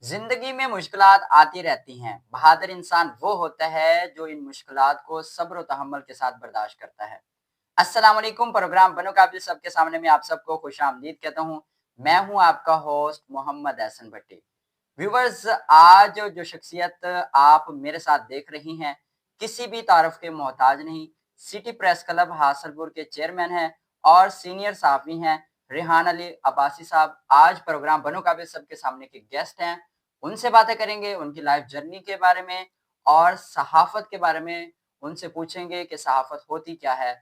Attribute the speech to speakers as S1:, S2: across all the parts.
S1: जिंदगी में मुश्किलात आती रहती हैं। बहादुर इंसान वो होता है जो इन मुश्किलात को सब्र और तहम्मुल के साथ बर्दाश्त करता है। अस्सलाम वालेकुम, प्रोग्राम बनो काबिल सबके सामने में आप सबको खुशामदीद कहता हूँ। मैं हूँ आपका होस्ट मोहम्मद एहसन भट्टी। व्यूवर्स, आज जो शख्सियत आप मेरे साथ देख रही हैं, किसी भी तारुफ के मोहताज नहीं। सिटी प्रेस क्लब हासलपुर के चेयरमैन हैं और सीनियर सहाफ़ी हैं रेहान अली अब्बासी साहब। आज प्रोग्राम बनो काबिल सबके सामने के गेस्ट हैं। उनसे बातें करेंगे उनकी लाइफ जर्नी के बारे में और सहाफ़त के बारे में। उनसे पूछेंगे कि सहाफ़त होती क्या है।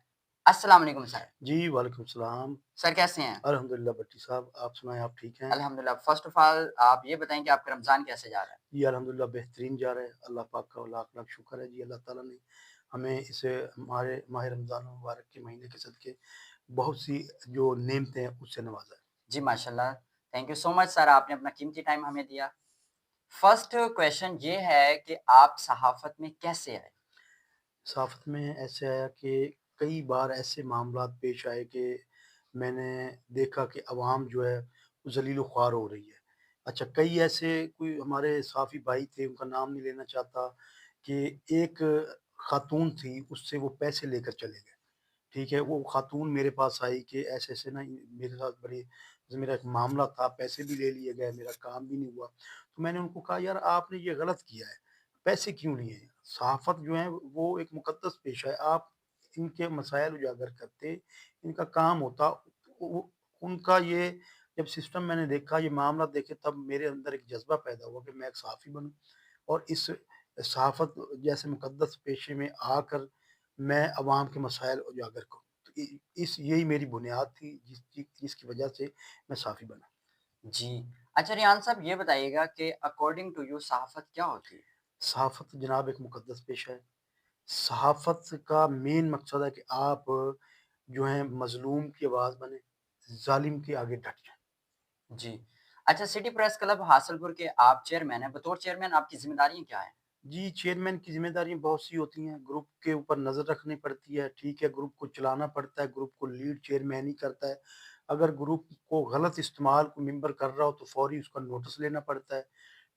S1: अस्सलाम वालेकुम सर।
S2: जी, वालेकुम सलाम।
S1: सर कैसे हैं?
S2: अल्हम्दुलिल्लाह भट्टी साहब, आप सुनाएँ आप ठीक हैं?
S1: अल्हम्दुलिल्लाह। फ़र्स्ट ऑफ़ ऑल आप ये बताएँ कि आपका रमज़ान कैसे जा रहा है?
S2: जी, अल्हम्दुलिल्लाह बेहतरीन जा रहा है। अल्लाह पाक का लाख-लाख शुक्र है जी, अल्लाह ताला ने हमें इसे हमारे माह रमज़ान मुबारक के महीने के सदके बहुत सी जो नेमतें हैं उससे नवाज़ा है।
S1: जी माशाल्लाह। Thank you so much sir, आपने अपना कीमती टाइम हमें दिया। फर्स्ट क्वेश्चन ये है कि आप सहाफ़त में कैसे आए?
S2: सहाफ़त में ऐसे आया कि कई बार ऐसे मामलात पेश आए कि मैंने देखा कि अवाम जो है वो ज़लील व ख़्वार हो रही है। अच्छा, कई ऐसे कोई हमारे सहाफ़ी भाई थे, उनका नाम नहीं लेना चाहता, कि एक ख़ातून थी, उससे वो पैसे लेकर चले गए। ठीक है, वो ख़ातून मेरे पास आई कि ऐसे-ऐसे ना मेरे साथ बड़ी मेरा एक मामला था, पैसे भी ले लिए गए, मेरा काम भी नहीं हुआ। तो मैंने उनको कहा, यार आपने ये गलत किया है, पैसे क्यों लिए हैं? सहाफ़त जो है वो एक मुक़द्दस पेशा है, आप इनके मसाइल उजागर करते, इनका काम होता। वो उनका ये जब सिस्टम मैंने देखा, ये मामला देखे, तब मेरे अंदर एक जज़्बा पैदा हुआ कि मैं एक सहाफ़ी बनूँ और इस सहाफ़त जैसे मुक़द्दस पेशे में आकर मैं अवाम के मसाइल उजागर करूँ। तो इ इस यही मेरी बुनियाद थी जिसकी वजह से मैं सहाफ़ी बना।
S1: जी। अच्छा रियान साहब, ये बताइएगा कि अकॉर्डिंग टू यू सहाफ़त क्या होती है?
S2: सहाफ़त जनाब एक मुक़द्दस पेशा है। सहाफ़त का मेन मकसद है कि आप जो हैं मज़लूम की आवाज़ बनें, ज़ालिम के आगे डट जाएँ।
S1: जी। अच्छा, सिटी प्रेस क्लब हासलपुर के आप चेयरमैन हैं। बतौर चेयरमैन आपकी ज़िम्मेदारियाँ क्या हैं?
S2: जी, चेयरमैन की ज़िम्मेदारियाँ बहुत सी होती हैं, ग्रुप के ऊपर नज़र रखनी पड़ती है, ठीक है, ग्रुप को चलाना पड़ता है, ग्रुप को लीड चेयरमैन ही करता है। अगर ग्रुप को गलत इस्तेमाल कोई मेंबर कर रहा हो तो फ़ौरी उसका नोटिस लेना पड़ता है,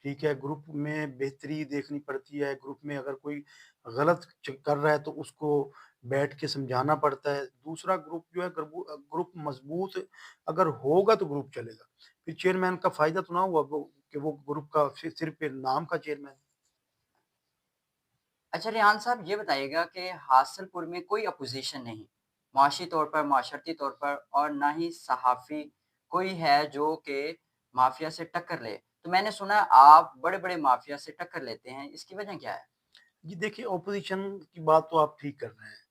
S2: ठीक है, ग्रुप में बेहतरी देखनी पड़ती है, ग्रुप में अगर कोई गलत कर रहा है तो उसको बैठ के समझाना पड़ता है। दूसरा ग्रुप जो है ग्रुप मज़बूत अगर होगा तो ग्रुप चलेगा। फिर चेयरमैन का फ़ायदा तो ना हुआ वो कि वो ग्रुप का सिर्फ़ नाम का चेयरमैन।
S1: अच्छा रियान साहब, ये बताइएगा कि हासलपुर में कोई अपोज़िशन नहीं, मुआशी तौर पर, माशरती तौर पर और ना ही सहाफ़ी कोई है जो कि माफ़िया से टक्कर ले। तो मैंने सुना है आप बड़े-बड़े माफ़िया से टक्कर लेते हैं, इसकी वजह क्या है?
S2: जी देखिए, ऑपोज़िशन की बात तो आप ठीक कर रहे हैं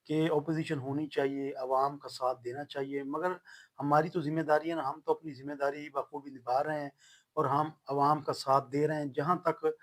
S2: कि ऑपोज़िशन होनी चाहिए, अवाम का साथ देना चाहिए, मगर हमारी तो ज़िम्मेदारी है ना, हम तो अपनी ज़िम्मेदारी बखूबी निभा रहे हैं और हम अवाम का साथ दे रहे हैं। जहाँ तक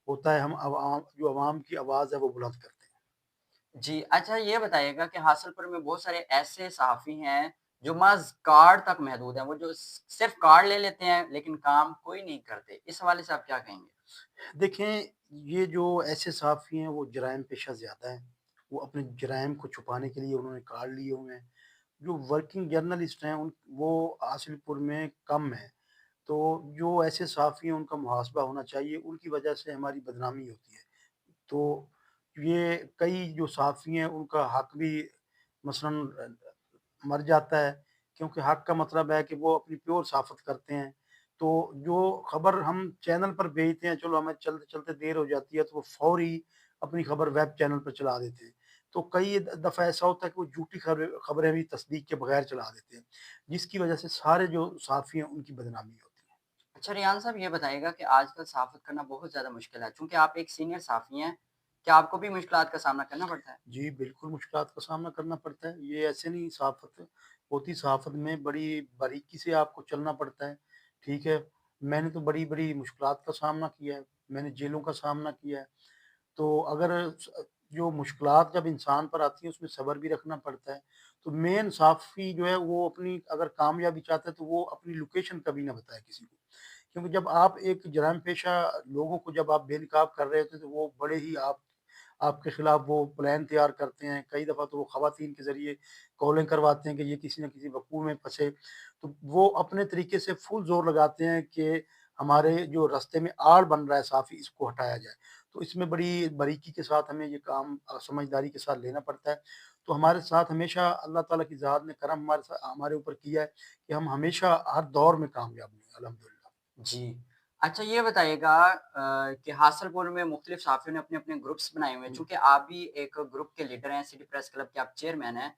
S2: होता है हम अवाम की आवाज़ है वो बुलंद करते हैं।
S1: जी, अच्छा ये बताइएगा कि हासलपुर में बहुत सारे ऐसे सहाफ़ी हैं, जो महज़ कार्ड तक महदूद हैं, वो जो सिर्फ़ कार्ड ले लेते हैं, लेकिन काम कोई नहीं करते। इस हवाले से आप क्या कहेंगे?
S2: देखें, ये जो ऐसे सहाफ़ी हैं वो जराइम पेशा ज़्यादा हैं, वो अपने जराइम को छुपाने के लिए उन्होंने कार्ड लिए हुए हैं। जो वर्किंग जर्नलिस्ट हैं उन वो हासिलपुर में कम हैं। तो जो ऐसे सहाफ़ी हैं उनका मुहासबा होना चाहिए, उनकी वजह से हमारी बदनामी होती है। तो ये कई जो सहाफ़ी हैं उनका हक़ भी मसलन मर जाता है, क्योंकि हक़ का मतलब है कि वो अपनी प्योर सहाफ़त करते हैं। तो जो ख़बर हम चैनल पर भेजते हैं, चलो हमें चलते-चलते देर हो जाती है तो वो फ़ौरी अपनी ख़बर वेब चैनल पर चला देते हैं। तो कई दफ़ा ऐसा होता है कि वो झूठी ख़बरें भी तस्दीक के बगैर चला देते हैं, जिसकी वजह से सारे जो सहाफ़ी हैं उनकी बदनामी होती है।
S1: अच्छा रियान साहब, ये बताइएगा कि आजकल सहाफ़त करना बहुत ज़्यादा मुश्किल है, चूँकि आप एक सीनियर सहाफ़ी हैं, क्या आपको भी मुश्किलात का सामना करना पड़ता है?
S2: जी, बिल्कुल मुश्किलात का सामना करना पड़ता है। ये ऐसे नहीं सहाफ़त होती, सहाफ़त में बड़ी बारीकी से आपको चलना पड़ता है, ठीक है? मैंने तो बड़ी-बड़ी मुश्किलात का सामना किया है, मैंने जेलों का सामना किया है। तो अगर जो मुश्किलात जब इंसान पर आती हैं उसमें सब्र भी रखना पड़ता है। तो मेन सहाफ़ी जो है वो अपनी अगर कामयाबी चाहता है तो वो अपनी लोकेशन कभी ना बताए किसी को। क्योंकि जब आप एक जराइम पेशा लोगों को जब आप बेनकाब कर रहे होते हैं तो वो बड़े ही आपके खिलाफ वो प्लान तैयार करते हैं। कई दफ़ा तो वो ख़वातीन के ज़रिए कॉलिंग करवाते हैं कि ये किसी न किसी वक़ूअ में फँसे। तो वो अपने तरीके से फुल ज़ोर लगाते हैं कि ہمارے جو راستے میں آڑ بن رہا ہے صافی، اس کو ہٹایا جائے۔ تو اس میں بڑی باریکی کے ساتھ ہمیں یہ کام سمجھداری کے ساتھ لینا پڑتا ہے۔ تو ہمارے ساتھ ہمیشہ اللہ تعالیٰ کی ذات نے کرم ہمارے اوپر کیا ہے کہ ہم ہمیشہ ہر دور میں کامیاب ہوئے ہیں الحمدللہ۔
S1: جی۔ اچھا یہ بتائیے گا کہ حاصل پور میں مختلف صحافیوں نے اپنے اپنے گروپس بنائے ہوئے ہیں، چونکہ آپ بھی ایک گروپ کے لیڈر ہیں، سٹی پریس کلب کے آپ چیئرمین ہیں،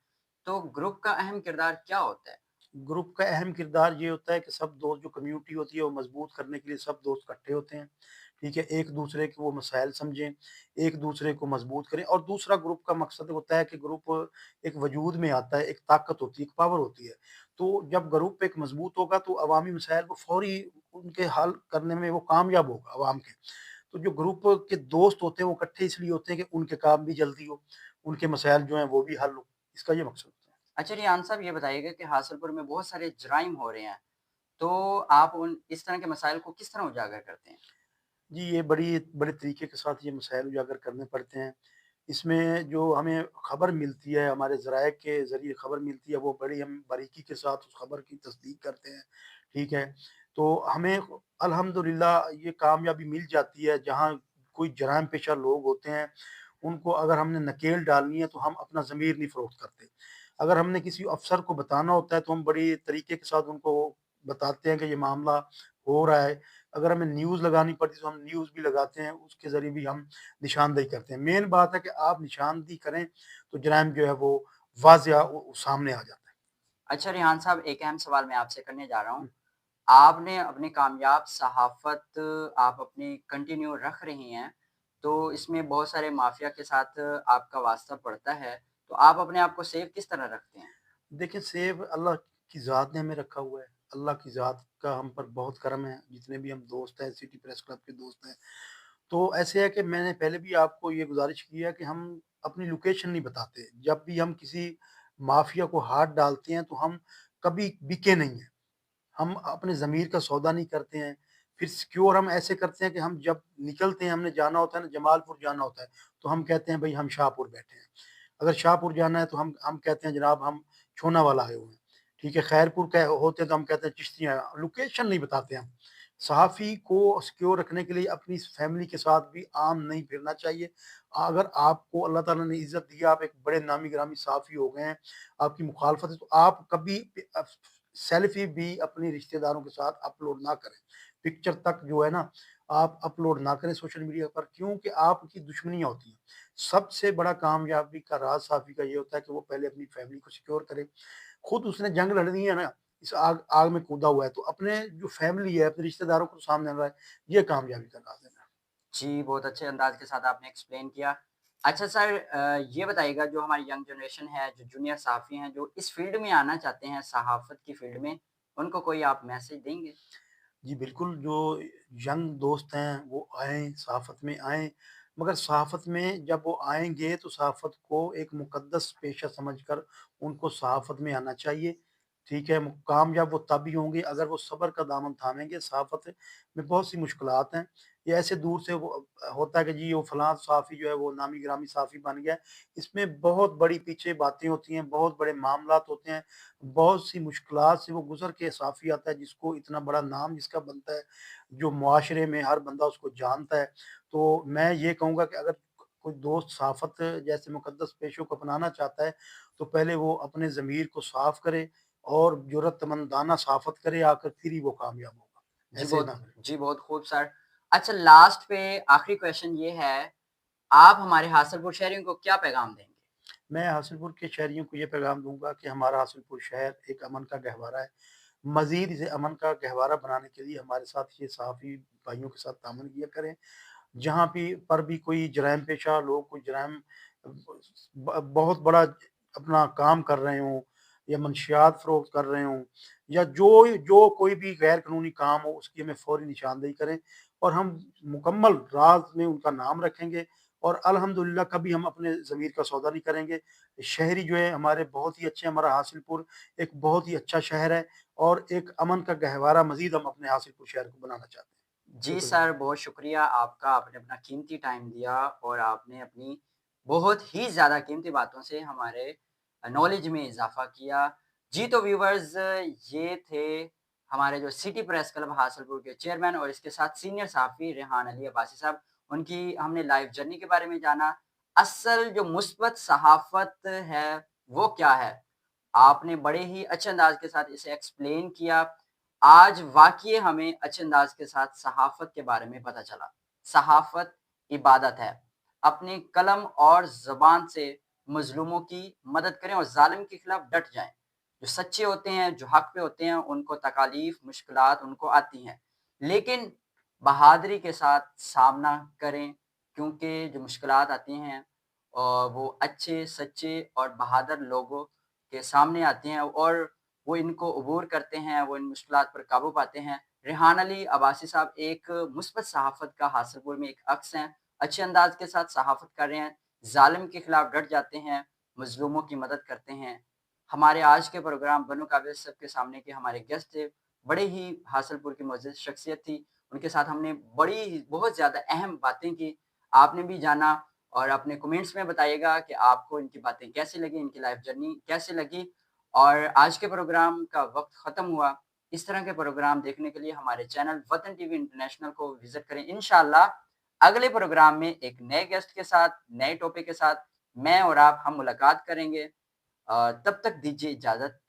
S1: تو گروپ کا اہم کردار کیا ہوتا ہے؟
S2: گروپ کا اہم کردار یہ ہوتا ہے کہ سب دوست، جو کمیونٹی ہوتی ہے وہ مضبوط کرنے کے لیے سب دوست اکٹھے ہوتے ہیں، ٹھیک ہے، ایک دوسرے کے وہ مسائل سمجھیں، ایک دوسرے کو مضبوط کریں۔ اور دوسرا گروپ کا مقصد ہوتا ہے کہ گروپ ایک وجود میں آتا ہے، ایک طاقت ہوتی ہے، ایک پاور ہوتی ہے۔ تو جب گروپ ایک مضبوط ہوگا تو عوامی مسائل کو فوری ان کے حل کرنے میں وہ کامیاب ہوگا عوام کے۔ تو جو گروپ کے دوست ہوتے ہیں وہ اکٹھے اس لیے ہوتے ہیں کہ ان کے کام بھی جلدی ہو، ان کے مسائل جو ہیں وہ بھی حل ہو، اس کا یہ مقصد ہوتا ہے۔
S1: اچھا ریحان صاحب یہ بتائیے گا کہ حاصل پور میں بہت سارے جرائم ہو رہے ہیں، تو آپ اس طرح کے مسائل کو کس طرح اجاگر کرتے ہیں؟
S2: جی، یہ بڑے طریقے کے ساتھ یہ مسائل اجاگر کرنے پڑتے ہیں۔ اس میں جو ہمیں خبر ملتی ہے، ہمارے ذرائع کے ذریعے خبر ملتی ہے، وہ بڑی ہم باریکی کے ساتھ اس خبر کی تصدیق کرتے ہیں، ٹھیک ہے؟ تو ہمیں الحمدللہ یہ کامیابی مل جاتی ہے، جہاں کوئی جرائم پیشہ لوگ ہوتے ہیں، ان کو اگر ہم نے نکیل ڈالنی ہے تو ہم اپنا ضمیر نہیں فروخت کرتے۔ اگر ہم نے کسی افسر کو بتانا ہوتا ہے تو ہم بڑی طریقے کے ساتھ ان کو بتاتے ہیں کہ یہ معاملہ ہو رہا ہے۔ اگر ہمیں نیوز لگانی پڑتی ہے تو ہم نیوز بھی لگاتے ہیں، اس کے ذریعے بھی ہم نشاندہی کرتے ہیں۔ مین بات ہے کہ آپ نشاندہی کریں تو جرائم جو ہے وہ واضح سامنے آ جاتا
S1: اچھا ریحان صاحب ایک اہم سوال میں آپ سے کرنے جا رہا ہوں،
S2: ہے۔
S1: آپ نے اپنی کامیاب صحافت آپ اپنی کنٹینیو رکھ رہی ہیں، تو اس میں بہت سارے مافیا کے ساتھ آپ کا واسطہ پڑتا ہے، تو آپ اپنے آپ کو سیف کس طرح رکھتے ہیں؟
S2: دیکھیں، سیب اللہ کی ذات نے ہمیں رکھا ہوا ہے، اللہ کی ذات کا ہم پر بہت کرم ہے، جتنے بھی ہم دوست ہیں، سٹی پریس کلب کے دوست ہیں۔ تو ایسے ہے کہ میں نے پہلے بھی آپ کو یہ گزارش کی ہے کہ ہم اپنی لوکیشن نہیں بتاتے۔ جب بھی ہم کسی مافیا کو ہاتھ ڈالتے ہیں تو ہم کبھی بکے نہیں ہیں، ہم اپنے ضمیر کا سودا نہیں کرتے ہیں۔ پھر سیکیور ہم ایسے کرتے ہیں کہ ہم جب نکلتے ہیں، ہم نے جانا ہوتا ہے نا، جمال پور جانا ہوتا ہے تو ہم کہتے ہیں بھائی ہم شاہ پور بیٹھے ہیں۔ اگر شاہ پور جانا ہے تو ہم کہتے ہیں جناب ہم چھونا والا آئے ہوئے ہیں، ٹھیک ہے، خیر پور ہوتے ہیں تو ہم کہتے ہیں چشتیاں آئے ہیں۔ لوکیشن نہیں بتاتے ہم۔ صحافی کو سیکیور رکھنے کے لیے اپنی فیملی کے ساتھ بھی عام نہیں پھرنا چاہیے۔ اگر آپ کو اللہ تعالیٰ نے عزت دی، آپ ایک بڑے نامی گرامی صحافی ہو گئے ہیں، آپ کی مخالفت ہے، تو آپ کبھی سیلفی بھی اپنی رشتہ داروں کے ساتھ اپلوڈ نہ کریں۔ پکچر تک جو ہے نا آپ اپلوڈ نہ کریں سوشل میڈیا پر، کیونکہ آپ کی دشمنیاں ہوتی ہیں۔ سب سے بڑا کامیابی کا راز صحافی کا یہ ہوتا ہے کہ وہ پہلے اپنی فیملی کو سیکیور کرے۔ خود اس نے جنگ لڑنی ہے نا، اس آگ میں کودا ہوا ہے، تو اپنے جو فیملی ہے، اپنے رشتہ داروں کو سامنے لانا ہے، یہ کامیابی کا راز ہے۔
S1: جی بہت اچھے انداز کے ساتھ آپ نے ایکسپلین کیا۔ اچھا سر یہ بتائیے گا جو ہماری ینگ جنریشن ہے، جو جونیئر صحافی ہیں، جو اس فیلڈ میں آنا چاہتے ہیں، صحافت کی فیلڈ میں، ان کو کوئی آپ میسج دیں گے؟
S2: جی بالکل، جو ینگ دوست ہیں وہ آئیں، صحافت میں آئیں، مگر صحافت میں جب وہ آئیں گے تو صحافت کو ایک مقدس پیشہ سمجھ کر ان کو صحافت میں آنا چاہیے، ٹھیک ہے۔ کامیاب وہ تب ہی ہوں گے اگر وہ صبر کا دامن تھامیں گے۔ صحافت میں بہت سی مشکلات ہیں، یہ ایسے دور سے وہ ہوتا ہے کہ جی وہ فلاں صحافی جو ہے وہ نامی گرامی صحافی بن گیا ہے، اس میں بہت بڑی پیچھے باتیں ہوتی ہیں، بہت بڑے معاملات ہوتے ہیں، بہت سی مشکلات سے وہ گزر کے صحافی آتا ہے، جس کو اتنا بڑا نام جس کا بنتا ہے، جو معاشرے میں ہر بندہ اس کو جانتا ہے۔ تو میں یہ کہوں گا کہ اگر کوئی دوست صحافت جیسے مقدس پیشوں کو اپنانا چاہتا ہے تو پہلے وہ اپنے ضمیر کو صاف کرے اور جرأت مندانہ صحافت کرے، آ کر پھر ہی وہ کامیاب ہوگا، ایسے نہ کرے۔
S1: جی بہت خوب سر۔ اچھا لاسٹ پہ آخری کویشچن یہ ہے، آپ ہمارے حاصل پور شہریوں کو کیا پیغام دیں گے؟
S2: میں حاصل پور کے شہریوں کو یہ پیغام دوں گا کہ ہمارا حاصل پور شہر ایک امن کا گہوارہ ہے۔ مزید اسے امن کا گہوارہ بنانے کے لیے ہمارے ساتھ یہ صحافی بھائیوں کے ساتھ تعاون کیا کریں۔ جہاں پر بھی کوئی جرائم پیشہ لوگ کوئی جرائم بہت بڑا اپنا کام کر رہے ہوں یا منشیات فروخت کر رہے ہوں یا جو کوئی بھی غیر قانونی کام ہو، اس کی ہمیں فوری نشاندہی کریں اور ہم مکمل راز میں ان کا نام رکھیں گے، اور الحمدللہ کبھی ہم اپنے ضمیر کا سودا نہیں کریں گے۔ شہری جو ہے ہمارے بہت ہی اچھے، ہمارا حاصل پور ایک بہت ہی اچھا شہر ہے اور ایک امن کا گہوارہ مزید ہم اپنے حاصل پور شہر کو بنانا چاہتے ہیں۔
S1: جی
S2: شکریہ۔
S1: سر بہت شکریہ آپ کا، آپ نے اپنا قیمتی ٹائم دیا اور آپ نے اپنی بہت ہی زیادہ قیمتی باتوں سے ہمارے نالج میں اضافہ کیا۔ جی تو ویورز یہ تھے हमारे जो सिटी प्रेस क्लब हासलपुर के चेयरमैन और इसके साथ सीनियर सहाफ़ी रेहान अली अब्बासी साहब, उनकी हमने लाइफ़ जर्नी के बारे में जाना। असल जो मुस्बत सहाफ़त है, वो क्या है? आपने बड़े ही अच्छे अंदाज़ के साथ इसे एक्सप्लेन किया। आज वाक़ई हमें अच्छे अंदाज़ के साथ सहाफ़त के बारे में पता चला। सहाफ़त इबादत है। अपनी कलम और ज़ुबान से मज़लूमों की मदद करें और ज़ालिम के खिलाफ़ डट जाएँ। जो सच्चे होते हैं, जो हक़ पे होते हैं, उनको तकालीफ, मुश्किलात उनको आती हैं। लेकिन बहादुरी के साथ सामना करें, क्योंकि जो मुश्किलात आती हैं वो अच्छे, सच्चे और बहादुर लोगों के सामने आती हैं और वो इनको अबूर करते हैं, वो इन मुश्किलात पर काबू पाते हैं। रेहान अली अब्बासी साहब एक मुस्बत सहाफ़त का हासिलपुर में एक अक्स हैं, अच्छे अंदाज़ के साथ सहाफ़त कर रहे हैं, ज़ालिम के खिलाफ़ डट जाते हैं, मज़लूमों की मदद करते हैं। हमारे आज के प्रोग्राम बनो काबिल सबके सामने के हमारे गेस्ट थे, बड़े ही हासिलपुर की मुअज़्ज़ज़ शख्सियत थी, उनके साथ हमने बड़ी बहुत ज़्यादा अहम बातें की, आपने भी जाना और अपने कमेंट्स में बताइएगा कि आपको इनकी बातें कैसी लगी, इनकी लाइफ़ जर्नी कैसी लगी। और आज के प्रोग्राम का वक़्त ख़त्म हुआ। इस तरह के प्रोग्राम देखने के लिए हमारे चैनल वतन टीवी इंटरनेशनल को विज़िट करें। इंशाअल्लाह अगले प्रोग्राम में एक नए गेस्ट के साथ, नए टॉपिक के साथ मैं और आप हम मुलाकात करेंगे। तब तक दीजिए इजाज़त।